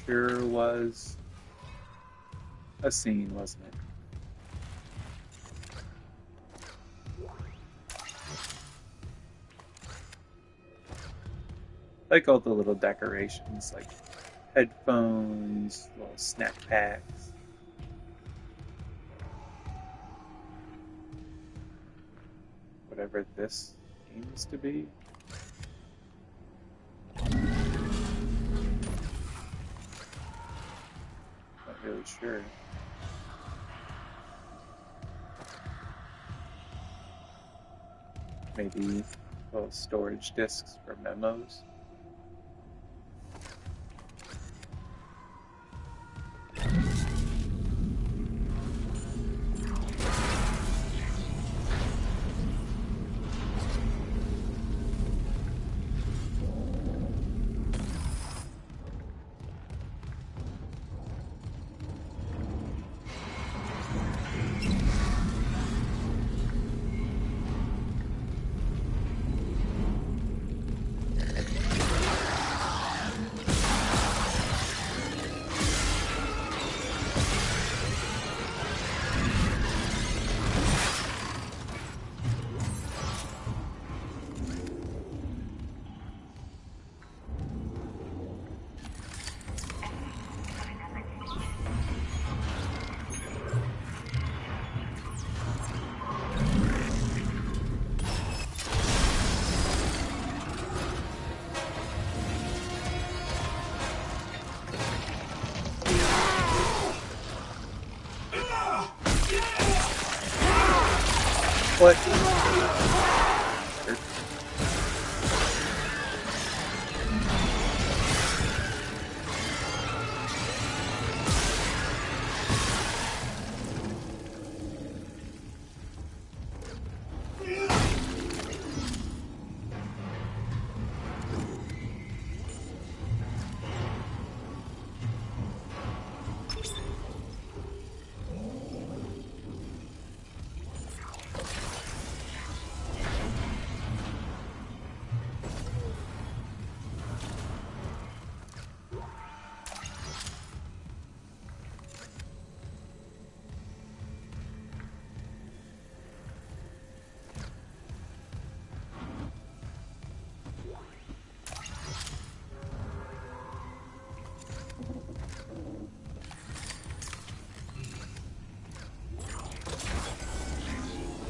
sure was a scene, wasn't it? Like all the little decorations, like headphones, little snack packs. Whatever this aims to be. Not really sure. Maybe little storage discs for memos. What?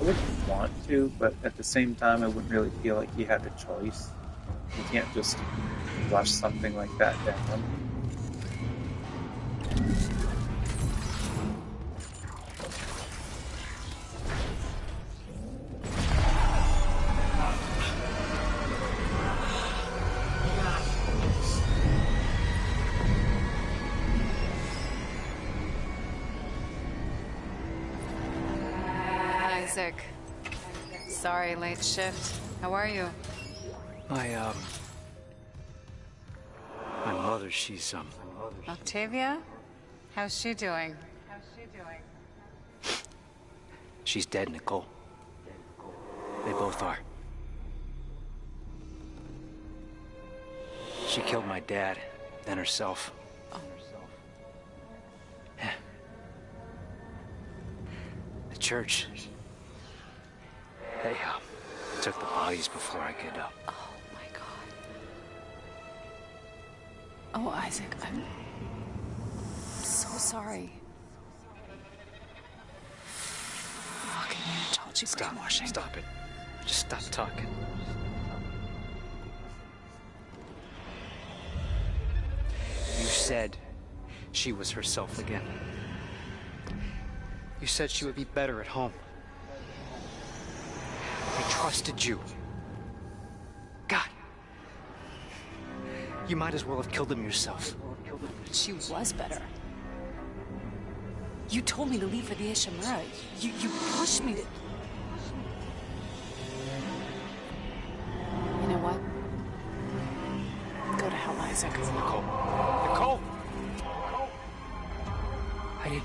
I wouldn't want to, but at the same time, I wouldn't really feel like he had a choice. You can't just flush something like that down. Isaac. Sorry, late shift. How are you? My mother, she's, Octavia? How's she doing? she's dead, Nicole. They both are. She killed my dad, then herself. Oh. Yeah. The church. They, took the bodies before I could, Oh my God. Oh, Isaac, I'm so sorry. Fucking Unitology brainwashing. Stop it. Just stop talking. You said she was herself again. You said she would be better at home. I trusted you. God. You might as well have killed him yourself. She was better. You told me to leave for the Ishimura. You pushed me to... You know what? Go to hell, Isaac. Nicole. Nicole! I didn't...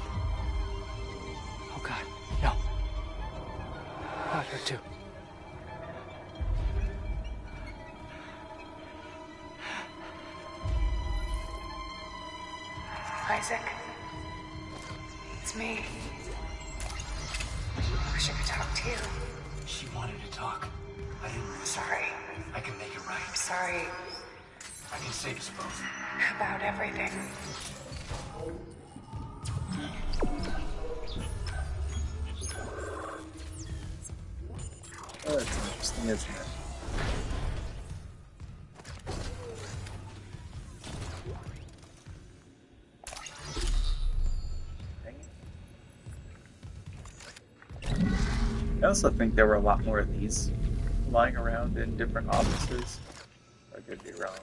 Oh, God. No. Not her, too. Isaac. It's me. I wish I could talk to you. She wanted to talk. I didn't. Sorry. I can make it right. I'm sorry I can save us both. about everything. Oh, that's interesting, isn't it? I also think there were a lot more of these lying around in different offices. I could be wrong.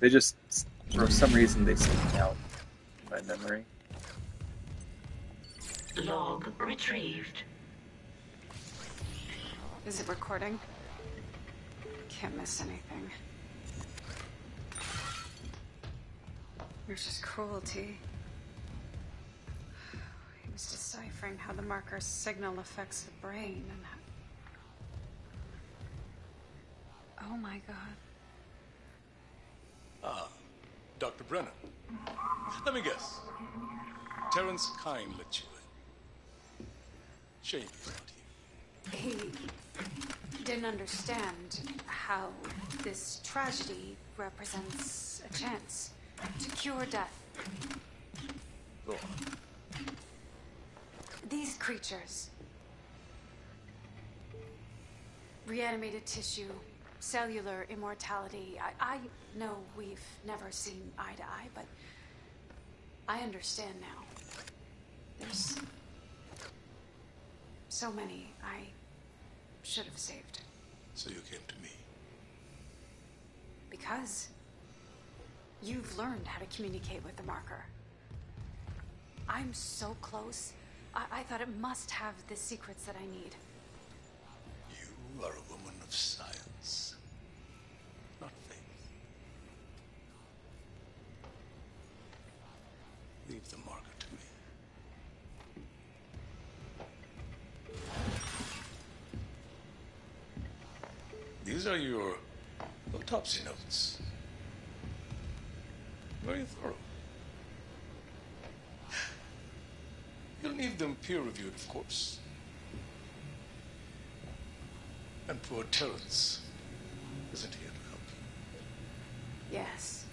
They just, for some reason, they stick out in my memory. Log retrieved. Is it recording? Can't miss anything. There's just cruelty. He was deciphering how the marker's signal affects the brain and how... Oh my god. Ah, Dr. Brennan. Let me guess. Terrence Kine let you in. Shame he's not here. He didn't understand how this tragedy represents a chance to cure death. Go on. These creatures, reanimated tissue, cellular immortality. I know we've never seen eye to eye, but I understand now. There's so many I should have saved. So you came to me. Because you've learned how to communicate with the marker. I'm so close. I thought it must have the secrets that I need. You are a woman of science, not faith. Leave the marker to me. These are your autopsy notes. Very thorough. You'll need them peer-reviewed, of course. And poor Terrence isn't here to help you. Yes.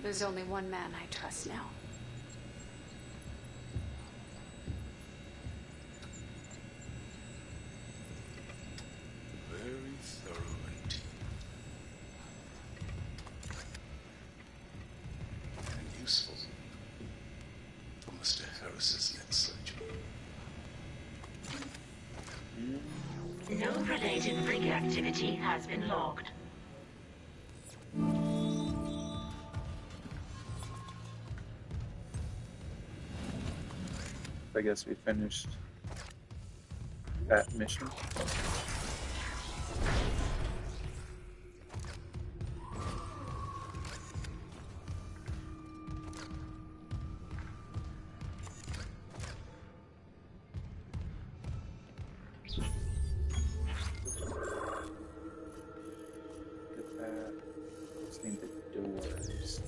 There's only one man I trust now. Very thorough indeed. And useful for Mr. Harris's next surgery. No related rig activity has been logged. I guess we finished that mission. Get that. Just need the doors.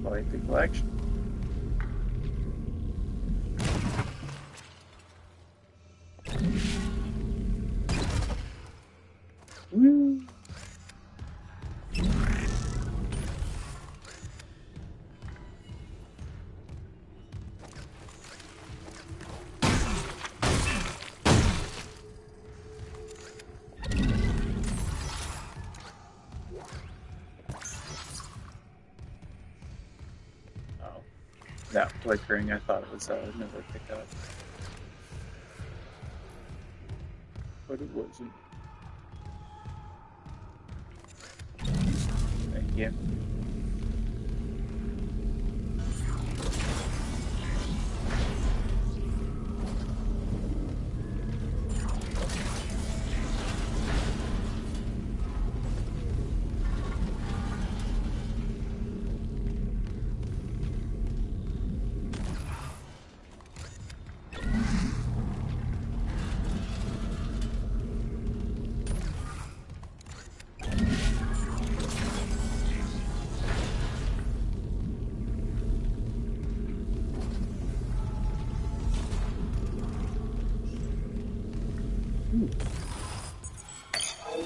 Quite the collection. Woo! that flickering. I thought it was another pickup, but it wasn't. Thank you.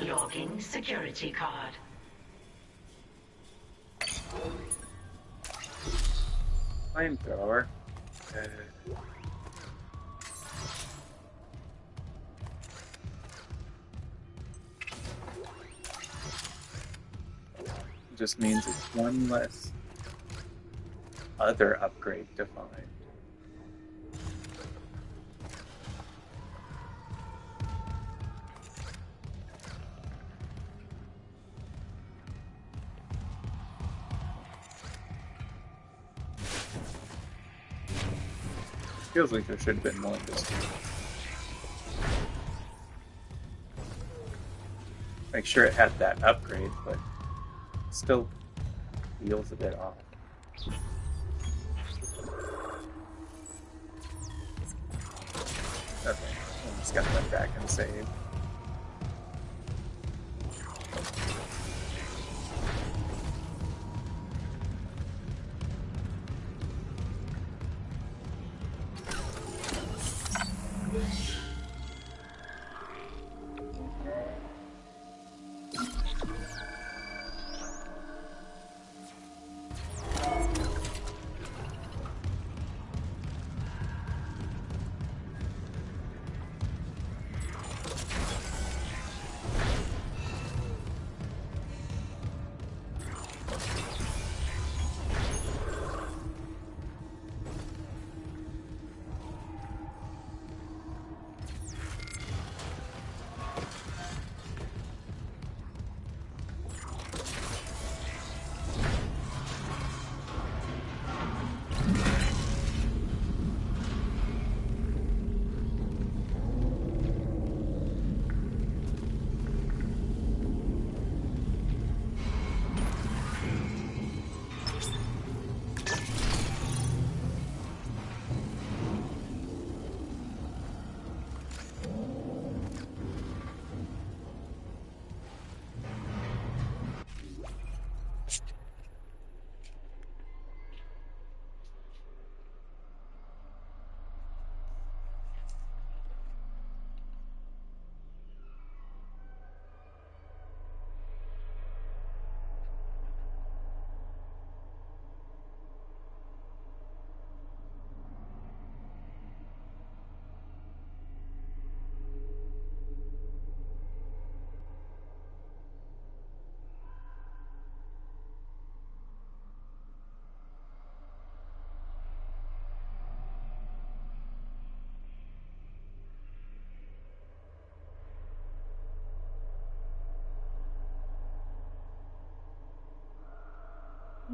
Logging security card. Flamethrower. Just means it's one less other upgrade to find. Feels like there should have been more of this. Make sure it had that upgrade, but still feels a bit off. Okay, I'm just gonna went back and save.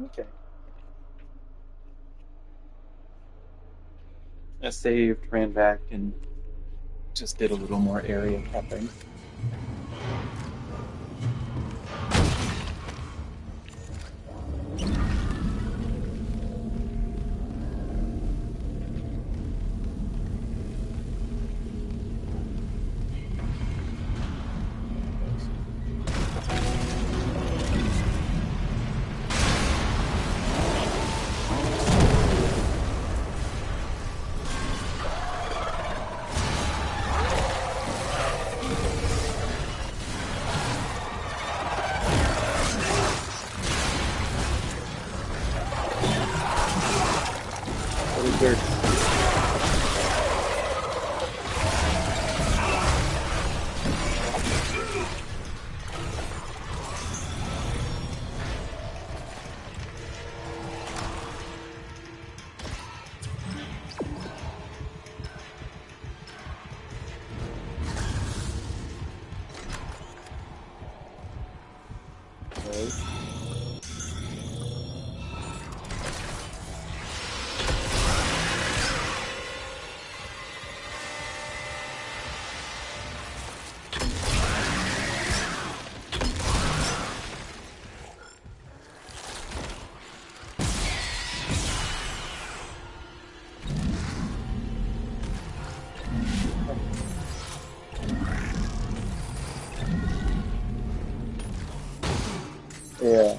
Okay. I saved, ran back, and just did a little more area prepping. Yeah.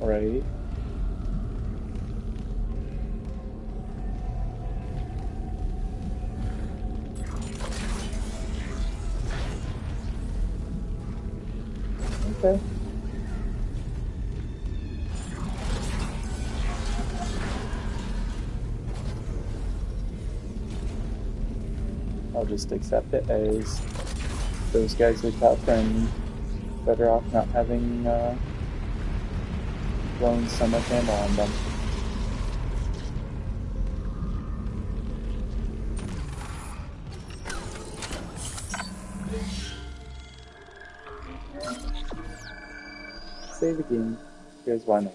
Right. Okay. I'll just accept it as those guys are tough and better off not having thrown so much ammo on them. Save the game, because why not?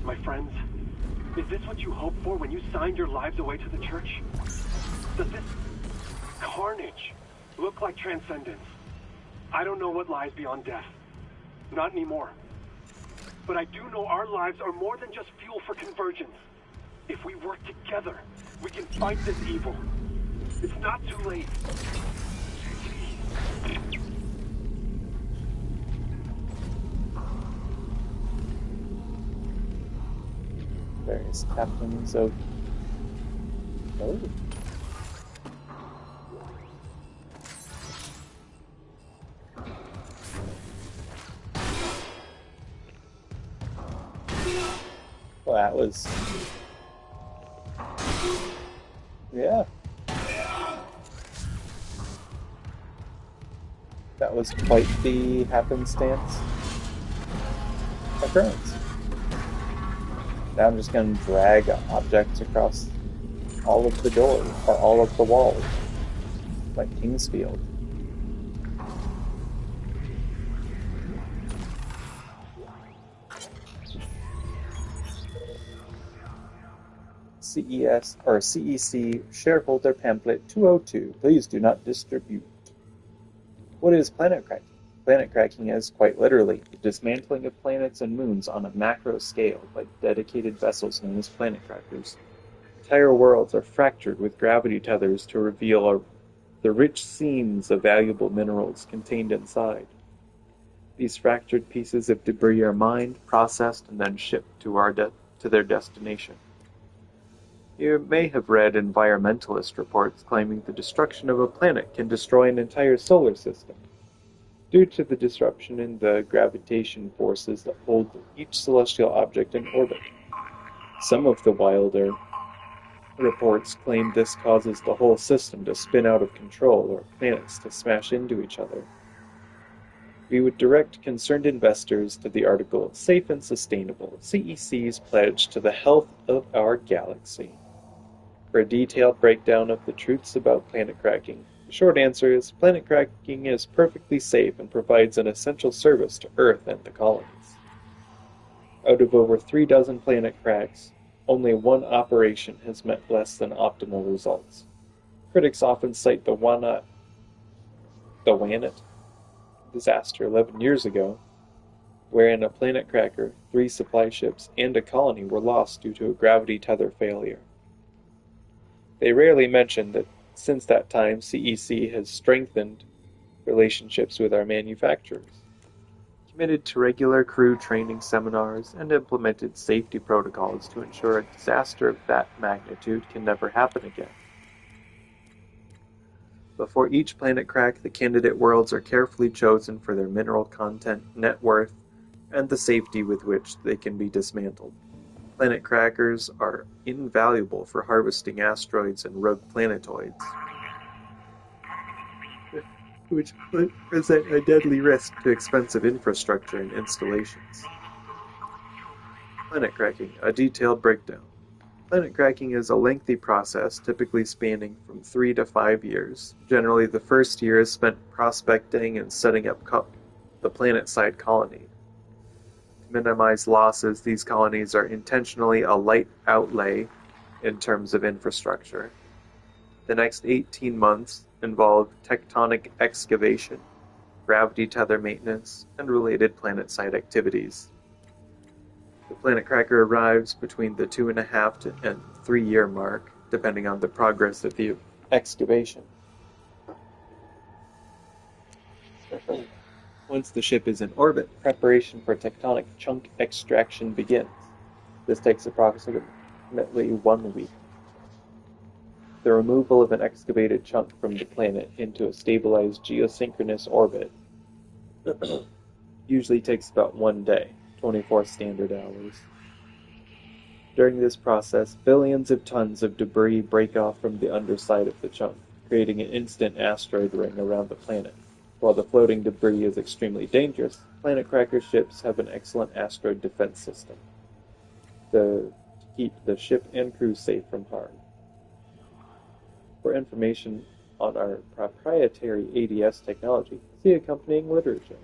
My friends, is this what you hoped for when you signed your lives away to the church? Does this carnage look like transcendence? I don't know what lies beyond death. Not anymore. But I do know our lives are more than just fuel for convergence. If we work together, we can fight this evil. It's not too late. Various captains of... Oh. Well, that was... Yeah. That was quite the happenstance occurrence. Now I'm just going to drag objects across all of the doors, or all of the walls, like Kingsfield. CES, or CEC, Shareholder Pamphlet 202, please do not distribute. What is planet cracking? Planet cracking is, quite literally, the dismantling of planets and moons on a macro scale by dedicated vessels known as planet crackers. Entire worlds are fractured with gravity tethers to reveal the rich seams of valuable minerals contained inside. These fractured pieces of debris are mined, processed, and then shipped to their destination. You may have read environmentalist reports claiming the destruction of a planet can destroy an entire solar system, due to the disruption in the gravitation forces that hold each celestial object in orbit. Some of the wilder reports claim this causes the whole system to spin out of control or planets to smash into each other. We would direct concerned investors to the article Safe and Sustainable, CEC's Pledge to the Health of Our Galaxy. For a detailed breakdown of the truths about planet cracking, the short answer is planet cracking is perfectly safe and provides an essential service to Earth and the colonies. Out of over 3 dozen planet cracks, only one operation has met less than optimal results. Critics often cite the Wanat disaster 11 years ago, wherein a planet cracker, 3 supply ships, and a colony were lost due to a gravity tether failure. They rarely mention that since that time CEC has strengthened relationships with our manufacturers. committed to regular crew training seminars, and implemented safety protocols to ensure a disaster of that magnitude can never happen again. Before each planet crack, the candidate worlds are carefully chosen for their mineral content, net worth, and the safety with which they can be dismantled. Planet crackers are invaluable for harvesting asteroids and rogue planetoids, which present a deadly risk to expensive infrastructure and installations. Planet cracking, a detailed breakdown. Planet cracking is a lengthy process, typically spanning from 3 to 5 years. Generally, the first year is spent prospecting and setting up the planet-side colony. To minimize losses, these colonies are intentionally a light outlay in terms of infrastructure. The next 18 months involve tectonic excavation, gravity tether maintenance, and related planet-side activities. The planet cracker arrives between the 2.5 and 3 year mark, depending on the progress of the excavation. Once the ship is in orbit, preparation for tectonic chunk extraction begins. This takes approximately 1 week. The removal of an excavated chunk from the planet into a stabilized geosynchronous orbit usually takes about 1 day, 24 standard hours. During this process, billions of tons of debris break off from the underside of the chunk, creating an instant asteroid ring around the planet. While the floating debris is extremely dangerous, Planet Cracker ships have an excellent asteroid defense system to keep the ship and crew safe from harm. For information on our proprietary ADS technology, see accompanying literature.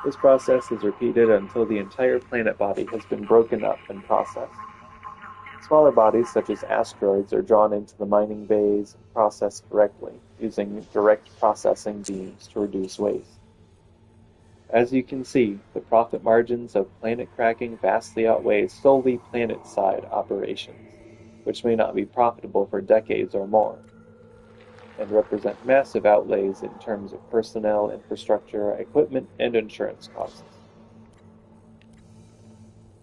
This process is repeated until the entire planet body has been broken up and processed. Smaller bodies, such as asteroids, are drawn into the mining bays and processed directly, using direct processing beams to reduce waste. As you can see, the profit margins of planet cracking vastly outweigh solely planet-side operations, which may not be profitable for decades or more, and represent massive outlays in terms of personnel, infrastructure, equipment, and insurance costs.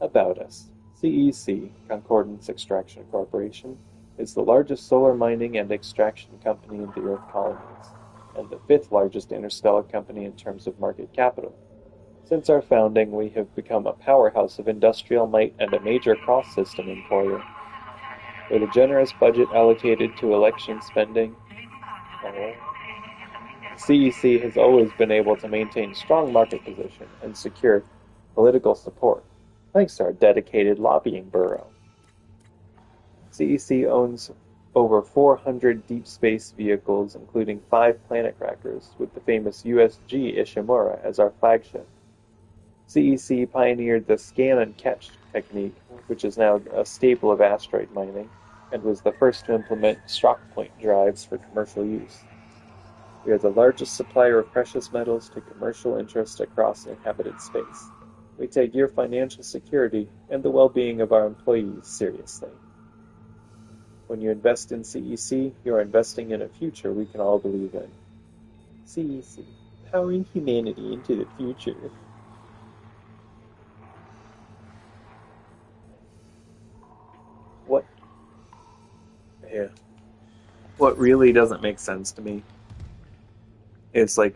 About us. CEC, Concordance Extraction Corporation, is the largest solar mining and extraction company in the Earth colonies, and the 5th largest interstellar company in terms of market capital. Since our founding, we have become a powerhouse of industrial might and a major cross-system employer. With a generous budget allocated to election spending, CEC has always been able to maintain strong market position and secure political support, thanks to our dedicated lobbying bureau. CEC owns over 400 deep space vehicles, including 5 planet crackers, with the famous USG Ishimura as our flagship. CEC pioneered the scan and catch technique, which is now a staple of asteroid mining, and was the first to implement stroke point drives for commercial use. We are the largest supplier of precious metals to commercial interests across inhabited space. We take your financial security and the well-being of our employees seriously. When you invest in CEC, you are investing in a future we can all believe in. CEC, powering humanity into the future. What really doesn't make sense to me is, like,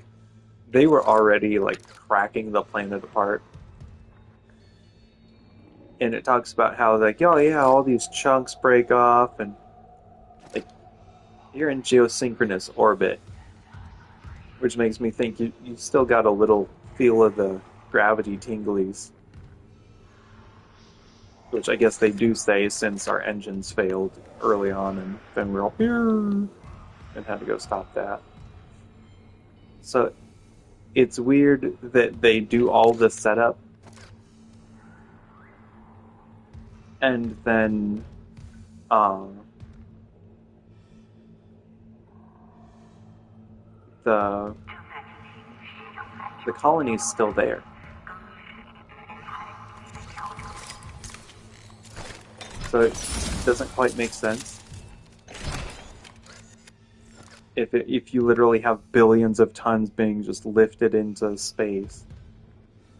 they were already, like, cracking the planet apart. And it talks about how, like, oh yeah, all these chunks break off, and, like, you're in geosynchronous orbit. Which makes me think you still got a little feel of the gravity tinglies. Which I guess they do say since our engines failed early on, and then we're all and had to go stop that. So it's weird that they do all the setup and then the colony's still there. So it doesn't quite make sense. if you literally have billions of tons being just lifted into space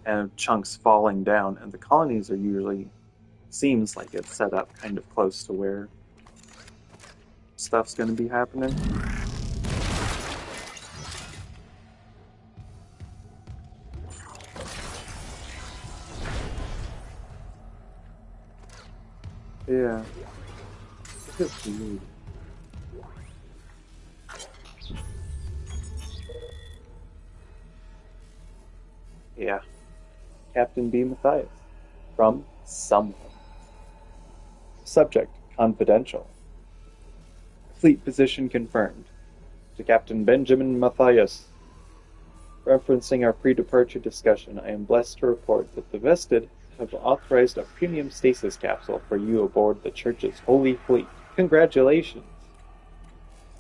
and chunks falling down, and the colonies are usually seems like it's set up kind of close to where stuff's going to be happening. Yeah. It's weird. Yeah. Captain B. Matthias. From someone. Subject, confidential. Fleet position confirmed. To Captain Benjamin Matthias. Referencing our pre-departure discussion, I am blessed to report that the Vested have authorized a premium stasis capsule for you aboard the Church's Holy Fleet. Congratulations!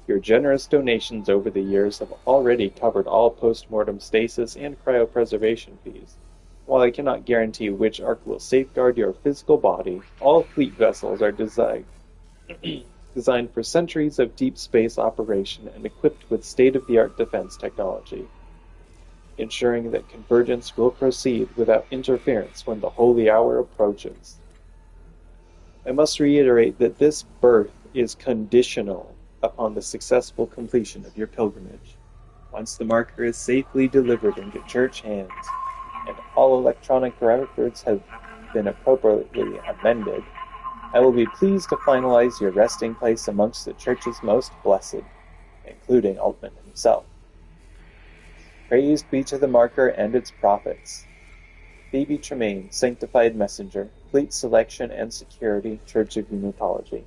Your generous donations over the years have already covered all post-mortem stasis and cryopreservation fees. While I cannot guarantee which ark will safeguard your physical body, all fleet vessels are designed for centuries of deep space operation and equipped with state-of-the-art defense technology, ensuring that convergence will proceed without interference when the holy hour approaches. I must reiterate that this birth is conditional upon the successful completion of your pilgrimage. Once the marker is safely delivered into church hands, and all electronic records have been appropriately amended, I will be pleased to finalize your resting place amongst the church's most blessed, including Altman himself. Praised be to the marker and its prophets. Phoebe Tremaine, Sanctified Messenger, Fleet Selection and Security, Church of Unitology.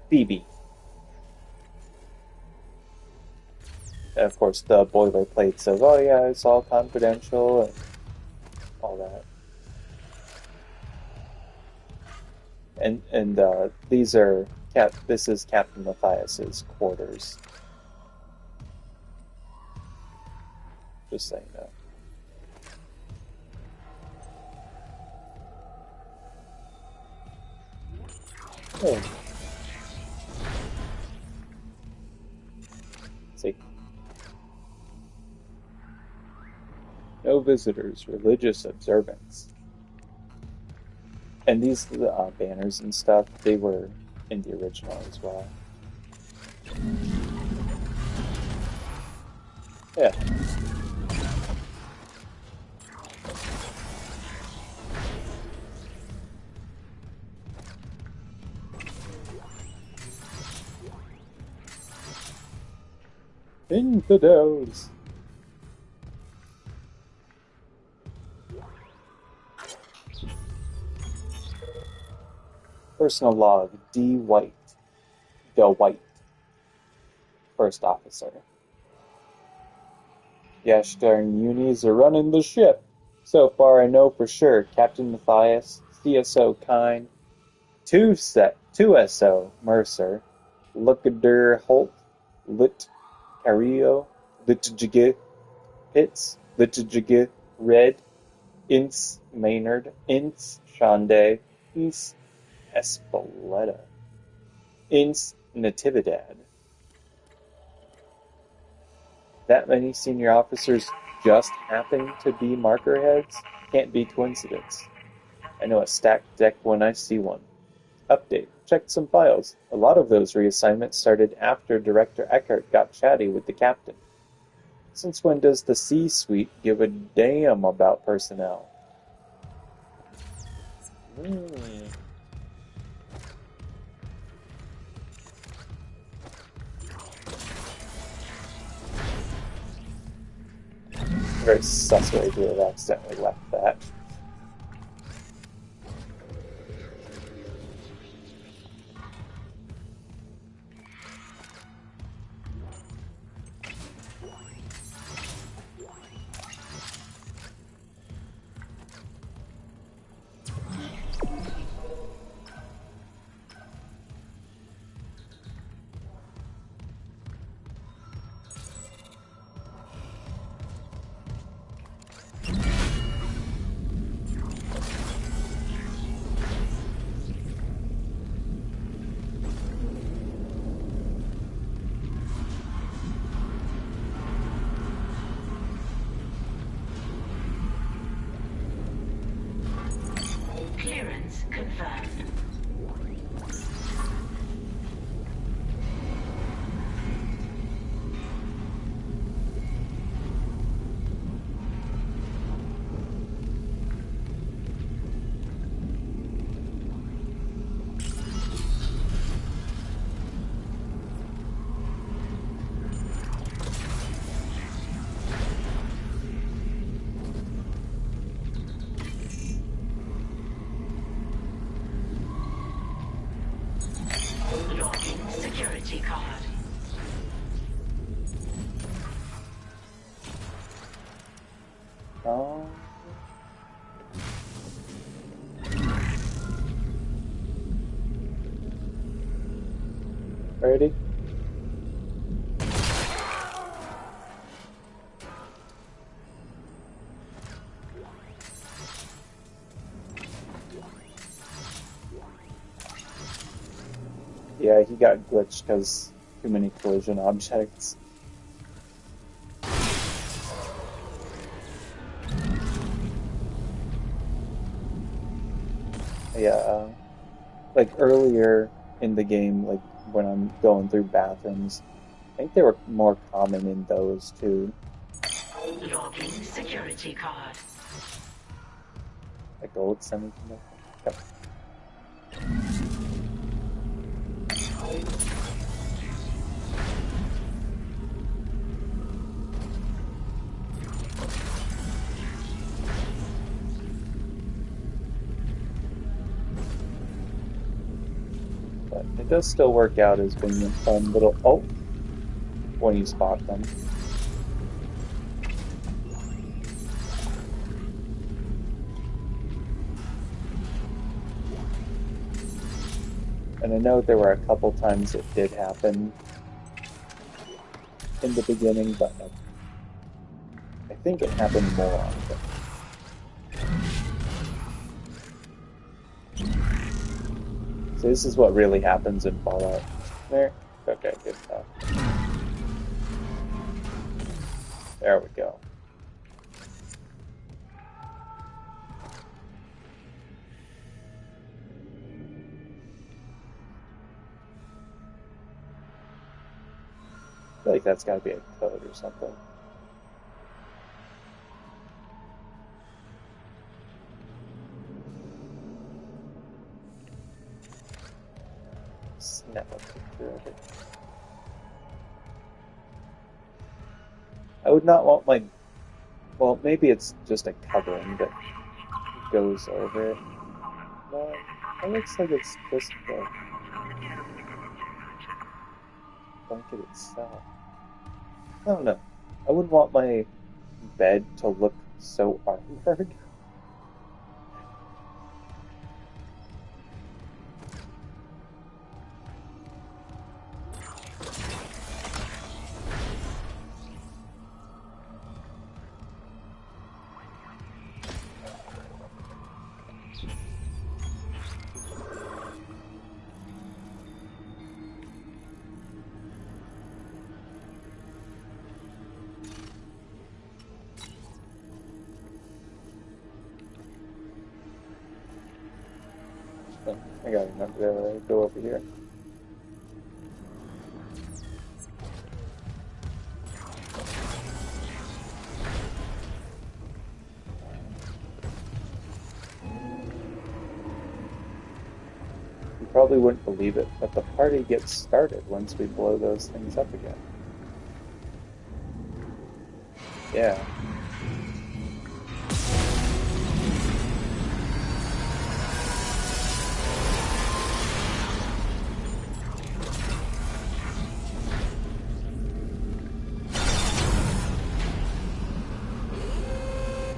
Phoebe. And of course, the boilerplate says, "Oh yeah, it's all confidential," and all that. And these are this is Captain Matthias's quarters. Just saying that. Oh. Let's see. No visitors, religious observance. And these banners and stuff, they were in the original as well. Yeah. Infidels. Personal log, D. White. The White. First officer. Yashtar and Unis are running the ship. So far I know for sure Captain Matthias, CSO Kine, 2SO Mercer, Lookadur Holt, Lit Carillo, Litjig Pitts, Litjig Red, Ince Maynard, Ince Shande, Ince Espoleta, Ince Natividad. That many senior officers just happen to be marker heads? Can't be coincidence. I know a stacked deck when I see one. Update. Checked some files. A lot of those reassignments started after Director Eckert got chatty with the captain. Since when does the C-suite give a damn about personnel? Very sus way to have accidentally left that. confirmed. Logging security card. Oh. Ready? Yeah, he got glitched because too many collision objects. Yeah, like earlier in the game, like when I'm going through bathrooms, I think they were more common in those too. Logging security card. A gold semiconductor. Yep. But it does still work out as being a fun little when you spot them. And I know there were a couple times it did happen in the beginning, but I think it happened more often. So this is what really happens in Fallout. There. Okay, good enough. There we go. I feel like that's got to be a code or something. Snap a picture of it. I would not want my... Well, maybe it's just a covering that goes over it. No, it looks like it's just the blanket itself. I don't know. I wouldn't want my bed to look so armored. I gotta remember to go over here. You probably wouldn't believe it, but the party gets started once we blow those things up again. Yeah.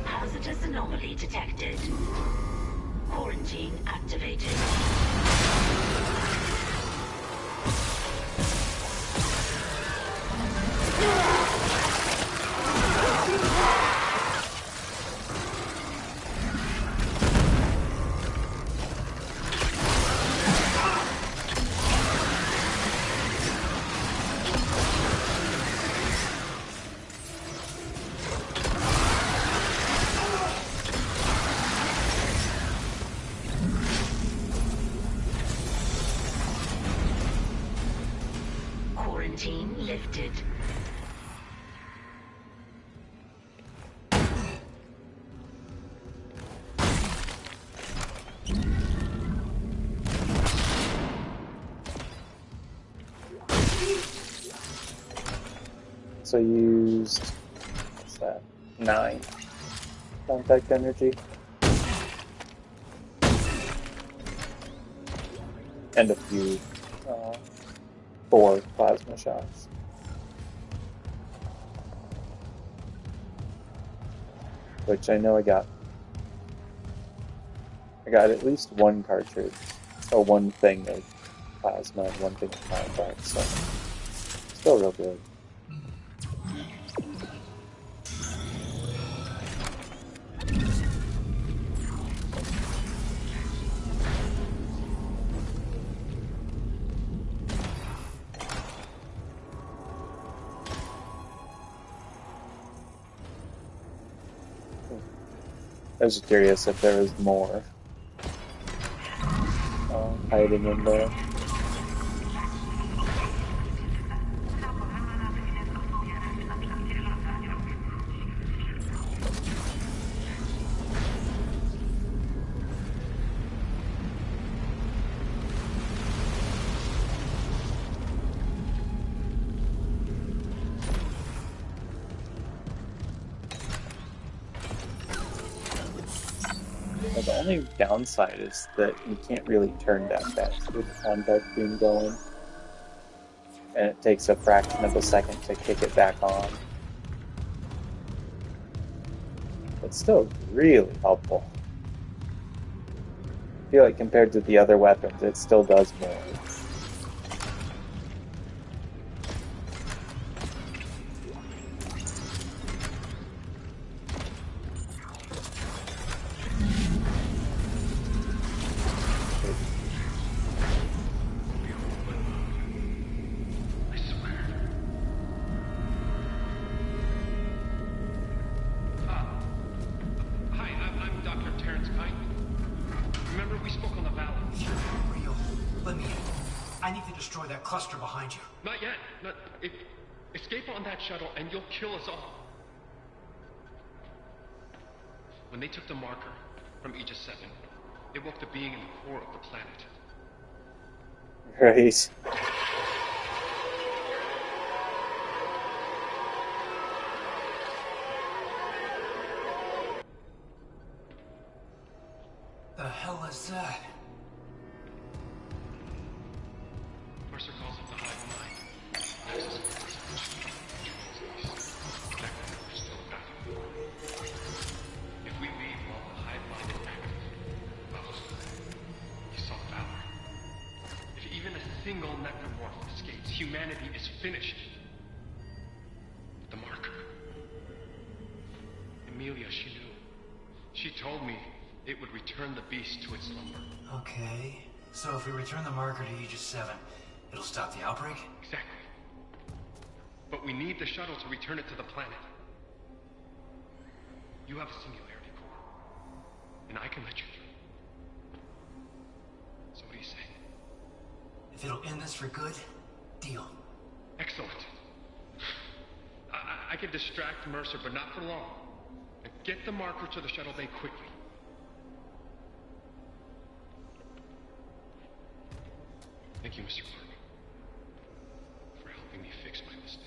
Hazardous anomaly detected. Quarantine activated. lifted. So used, what's that, 9 contact energy. And a few 4 plasma shots. Which I know I got at least 1 cartridge, or 1 thing of plasma and 1 thing of contact, so still real good. I was just curious if there was more hiding in there. The only downside is that you can't really turn that fast with the contact beam going. And it takes a fraction of a second to kick it back on. It's still really helpful. I feel like compared to the other weapons, it still does more. Cluster behind you. Not yet. Escape on that shuttle and you'll kill us all. When they took the marker from Aegis 7, it woke the being in the core of the planet. Right. The hell is that? Mercer calls it the hive mind. If we leave while the hive mind is active, well, you saw Valor. If even a single necromorph escapes, humanity is finished. The marker. Emilia, she knew. She told me it would return the beast to its slumber. Okay. So if we return the marker to Aegis 7, it'll stop the outbreak? Exactly. But we need the shuttle to return it to the planet. You have a singularity core, and I can let you through. So what do you say? If it'll end this for good, deal. Excellent. I can distract Mercer, but not for long. And get the marker to the shuttle bay quickly. Thank you, Mr. Clark, for helping me fix my mistakes.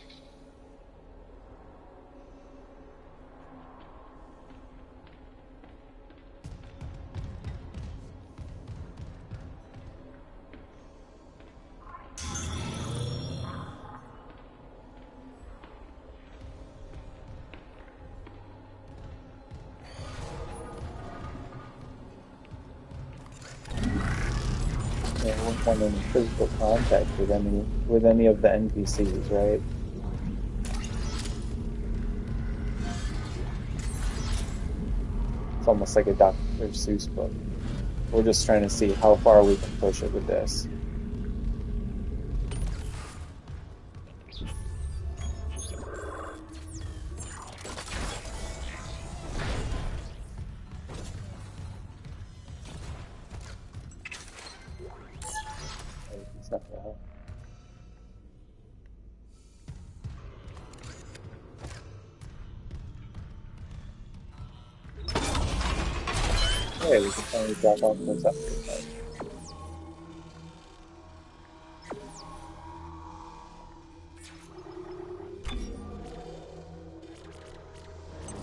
Yeah, I won't want any physical contact with any of the NPCs, right? It's almost like a Dr. Seuss book. We're just trying to see how far we can push it with this. Hey, we can finally drop off those upgrade cards.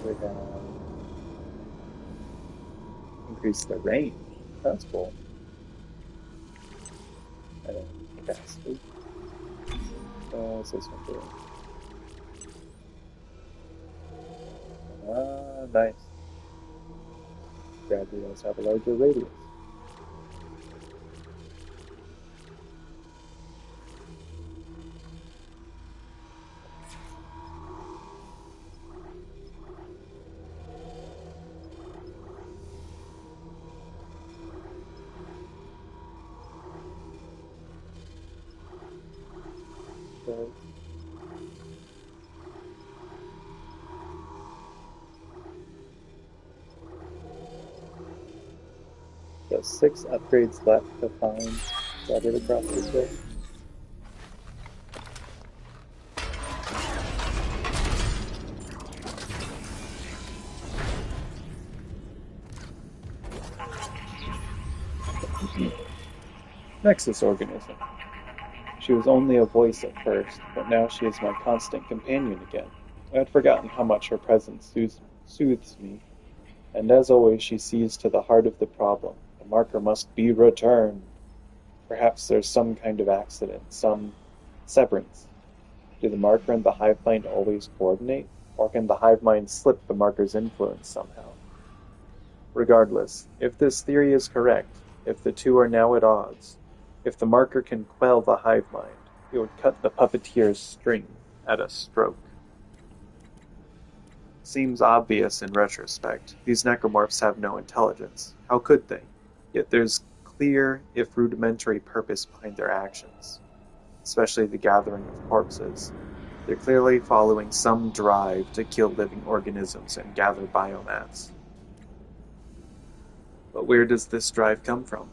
We have increased the range. That's cool. And then capacity. What's this one doing? Ah, nice. Gravity does have a larger radius. So, so 6 upgrades left to find scattered across the ship. Nexus organism. She was only a voice at first, but now she is my constant companion again. I had forgotten how much her presence soothes me, and as always she sees to the heart of the problem. The marker must be returned. Perhaps there's some kind of accident, some severance. Do the marker and the hive mind always coordinate, or can the hive mind slip the marker's influence somehow? Regardless, if this theory is correct, if the two are now at odds, if the marker can quell the hive mind, it would cut the puppeteer's string at a stroke. Seems obvious in retrospect. These necromorphs have no intelligence. How could they? Yet there's clear, if rudimentary, purpose behind their actions, especially the gathering of corpses. They're clearly following some drive to kill living organisms and gather biomass. But where does this drive come from?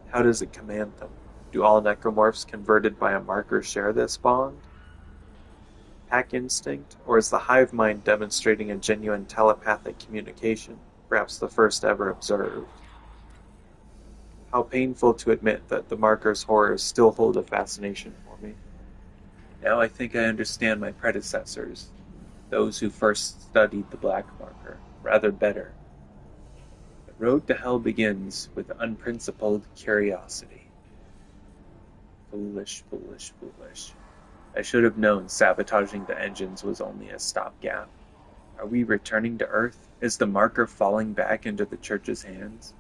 How does it command them? Do all necromorphs converted by a marker share this bond? Pack instinct? Or is the hive mind demonstrating a genuine telepathic communication, perhaps the first ever observed? How painful to admit that the marker's horrors still hold a fascination for me. Now I think I understand my predecessors, those who first studied the black marker, rather better. The road to hell begins with unprincipled curiosity. Foolish, foolish, foolish. I should have known sabotaging the engines was only a stopgap. Are we returning to Earth? Is the marker falling back into the Church's hands?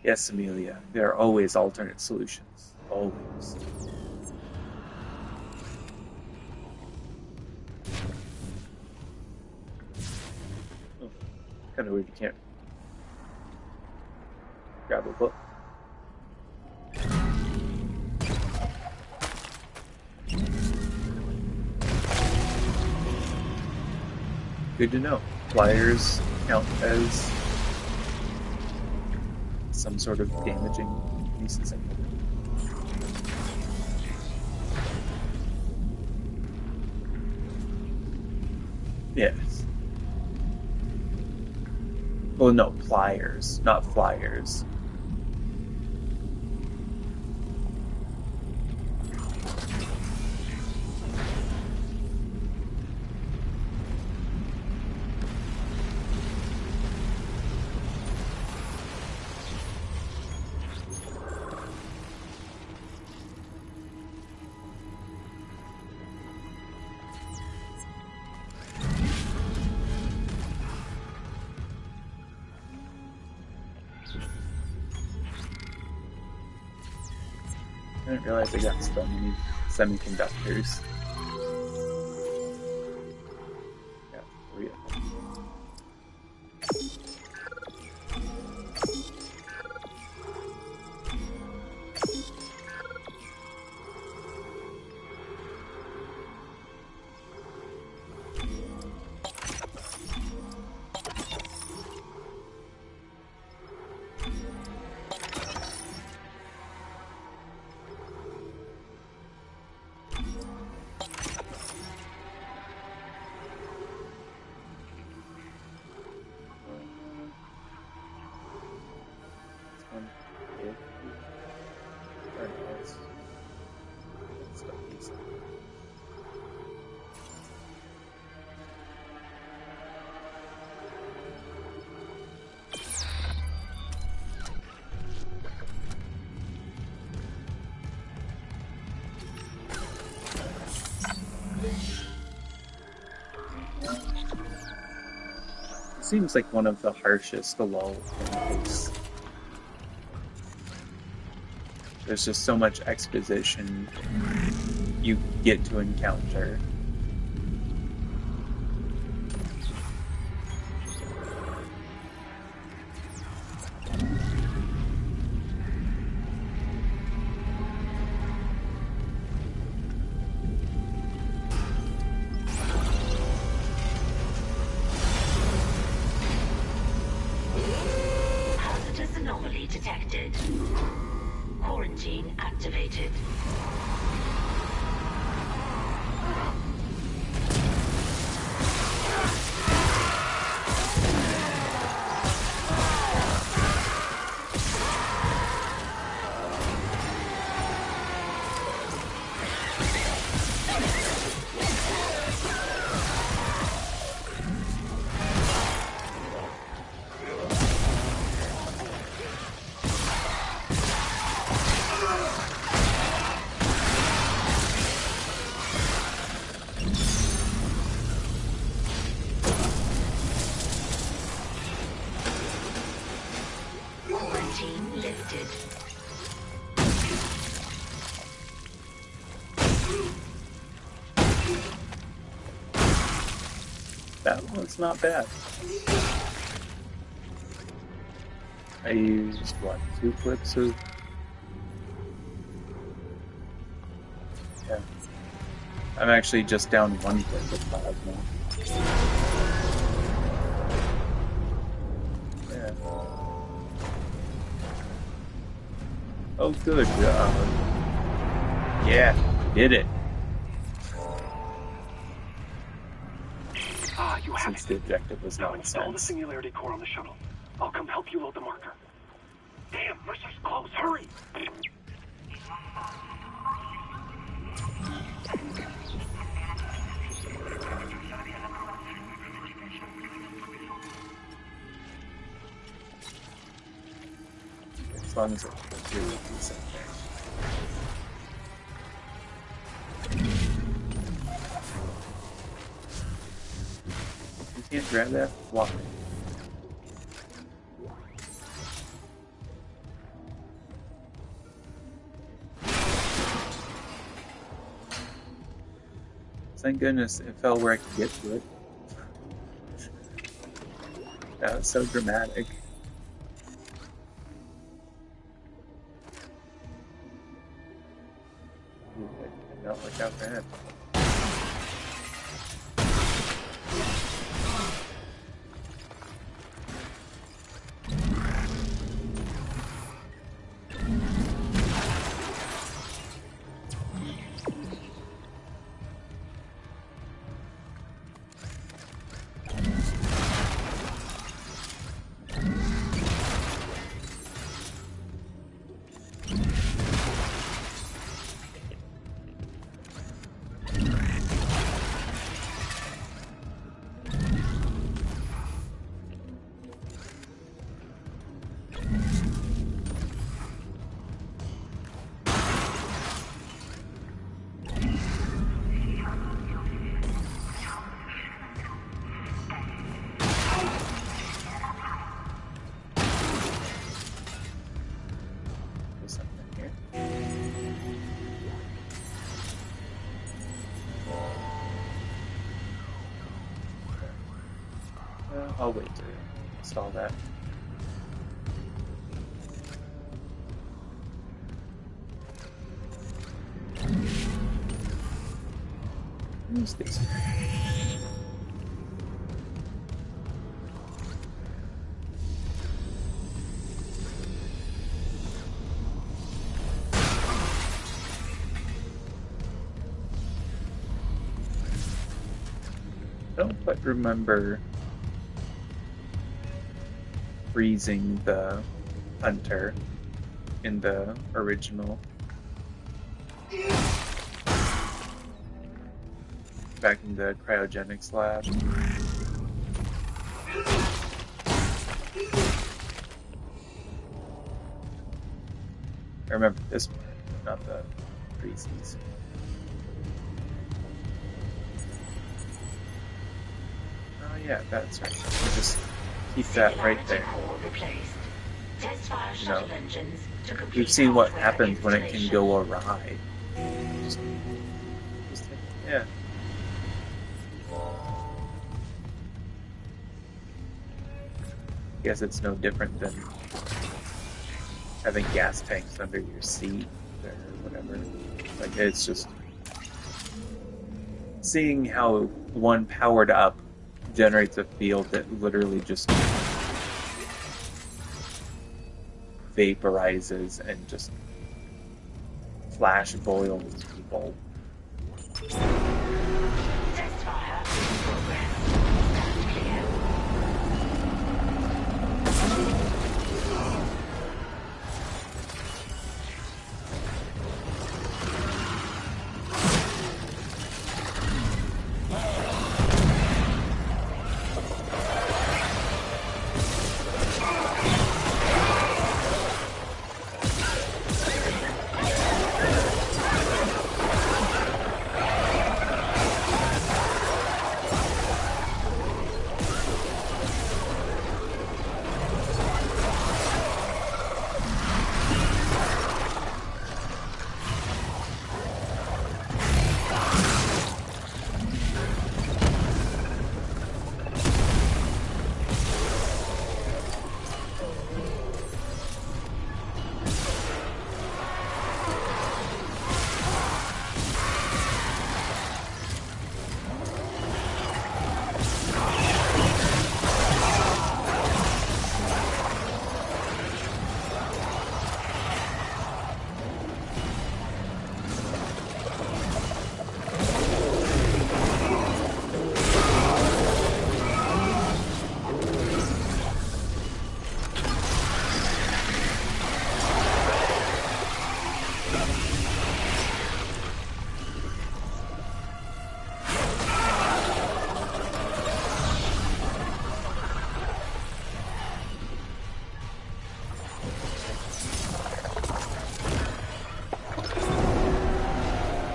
Yes, Amelia, there are always alternate solutions. Always. Oh, kind of weird you can't grab a book. Good to know. Flyers count as some sort of damaging pieces. Yes. Well, no, pliers, not flyers. I didn't realize I got so many semiconductors. Yeah, 3 of them. Seems like one of the harshest lull in the case. There's just so much exposition you get to encounter. Hazardous anomaly detected. Quarantine activated. Quarantine lifted. That was not bad. I used, what, 2 clips of... Yeah. I'm actually just down 1 clip of plasma. Yeah. Oh, good. Yeah, did it. You have Since the objective was now install the nonsense. singularity core on the shuttle. I'll come help you load the marker. Damn, Mercer's close. Hurry! As long as it goes through with decent things. You can't grab that? Why? Thank goodness it fell where I could get to it. That was so dramatic. Ooh, it did not work out bad. I'll wait to install that. Use this. Don't quite remember freezing the hunter in the original. Back in the cryogenics lab. I remember this part, not the freezies. yeah, that's right. You just keep that right there. Core replaced. Test fire You know, shuttle engines to complete we've seen what hardware happens when it can installation. go awry. Just, yeah. Guess it's no different than having gas tanks under your seat or whatever. Like, it's just seeing how one powered up generates a field that literally just vaporizes and just flash boils people. Test fire in progress. Stand clear.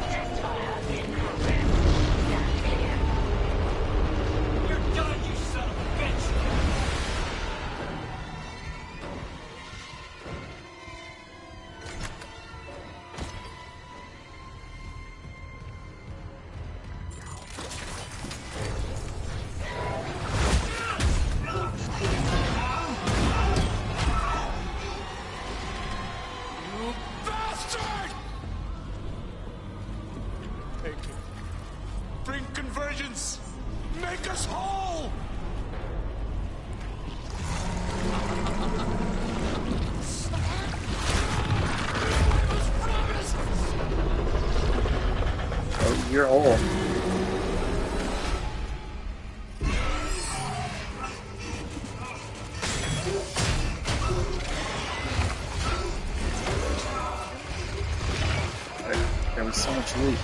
Test fire in progress. Stand clear. You're done, you son of a bitch! You bastard! Thank you. Bring convergence! Make us whole! Oh, you're old. There was so much loot.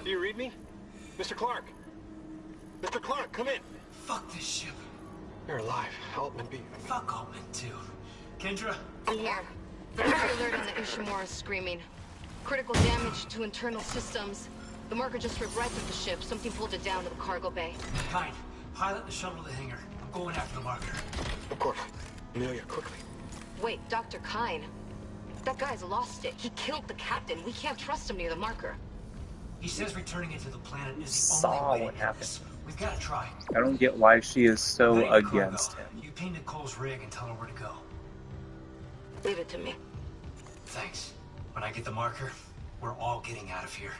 Do you read me? Mr. Clark? Mr. Clark, come in. Fuck this ship. You're alive. Altman be. Fuck Altman, too. Kendra? I'm here. The high alert on the Ishimura is screaming. Critical damage to internal systems. The marker just ripped right through the ship. Something pulled it down to the cargo bay. Fine. Pilot the shuttle to the hangar. I'm going after the marker. Of course. Amelia, quickly. Wait, Dr. Kine. That guy's lost it. He killed the captain. We can't trust him near the marker. He says returning it to the planet is the Saw only way. what happened. We've got to try. I don't get why she is so Ready to against cargo. him. You ping Nicole's rig and tell her where to go. Leave it to me. Thanks. When I get the marker, we're all getting out of here.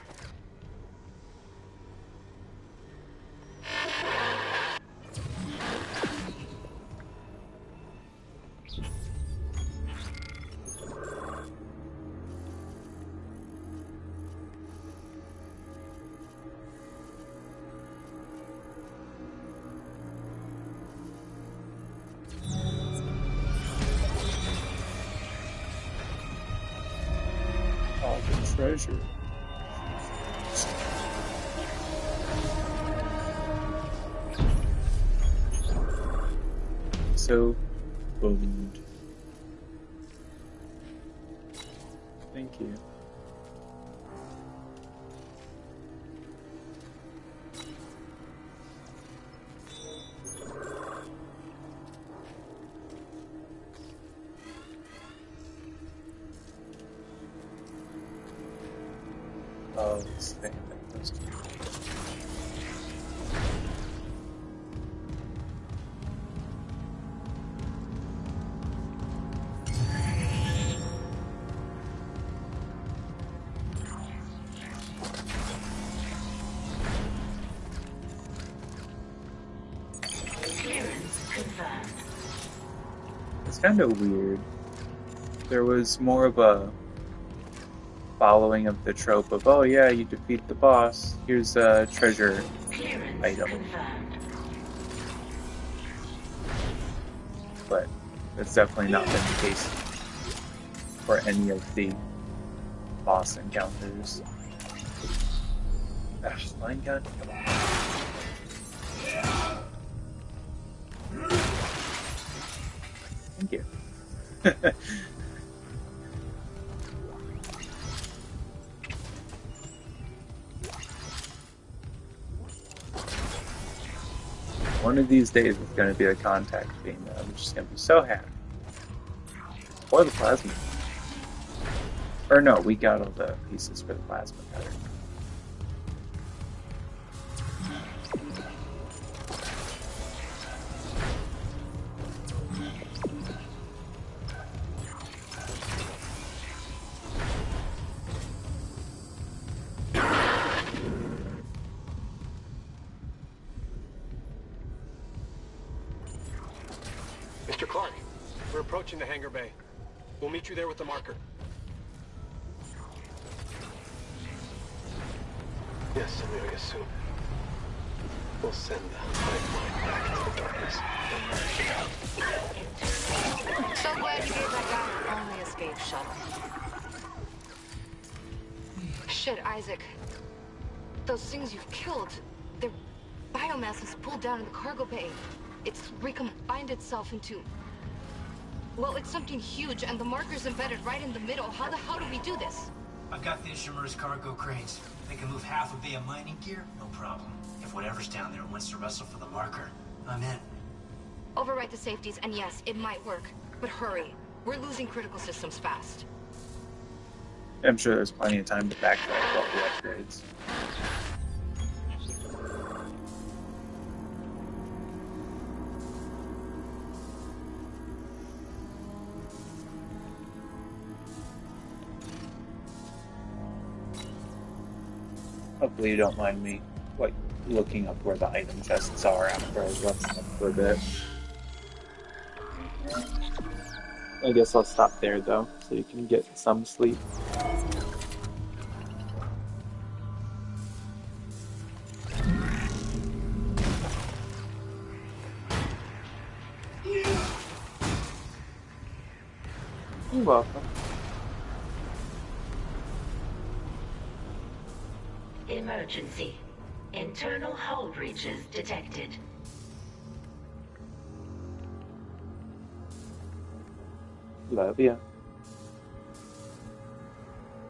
treasure. So bummed. Thank you. Oh, this thing that goes to Clearance confirmed. It's kind of weird. There was more of a following of the trope of, oh yeah, you defeat the boss, here's a treasure Clearance item. confirmed. But that's definitely not been the case for any of the boss encounters. Gosh, line gun? Come on. Thank you. One of these days it's going to be a contact beam. I'm just going to be so happy. Or the plasma. Or no, we got all the pieces for the plasma cutter. Mr. Clark, we're approaching the hangar bay. We'll meet you there with the marker. Yes, Amelia, soon. We'll send the lifeline back into the darkness. So glad you gave that guy an only escape shuttle. Shit, Isaac. Those things you've killed, their biomass is pulled down in the cargo bay. It's recombined itself into... Well, it's something huge, and the marker's embedded right in the middle. How the hell do we do this? I've got the Ishimura's cargo cranes. They can move half a bay of mining gear, no problem. If whatever's down there wants to wrestle for the marker, I'm in. Override the safeties, and yes, it might work. But hurry. We're losing critical systems fast. I'm sure there's plenty of time to backtrack all the upgrades. Hopefully you don't mind me, like, looking up where the item chests are after I left them for a bit. I guess I'll stop there, though, so you can get some sleep. You're welcome. Emergency. Internal hull breaches detected. Love ya.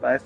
Bye.